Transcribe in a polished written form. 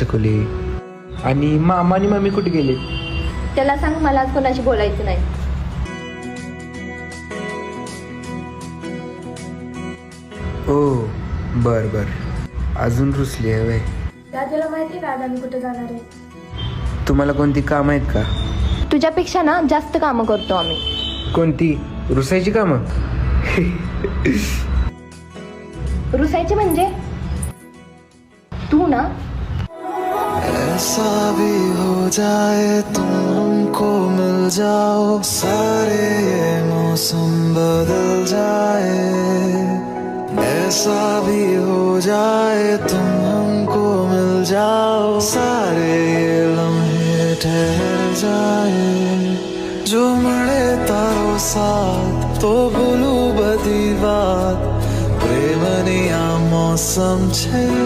चकोले. आणि मामा आणि मम्मी कुठे गेले? त्याला सांग मला आज कोणाशी बोलायचं नाही. ओ बर बर. अजून रुसली आहे वय. दादाला माहिती का आज आम्ही कुठे जाणार आहे? तुम्हाला कोणती काम आहेत का? तुझ्यापेक्षा ना जास्त कामं करतो आम्ही. कोणती? रुसायची कामं? रुसायचे म्हणजे तू ना. ऐसा भी हो जाए तुम हमको मिल जाओ, सारे ये मौसम बदल जाए. ऐसा भी हो जाए तुम हमको मिल जाओ, सारे ये लम्हे ठहर जाए. जो મળે તારો સાથ તો ભૂલું બધી વાત, પ્રેમની આ મોસમ છે.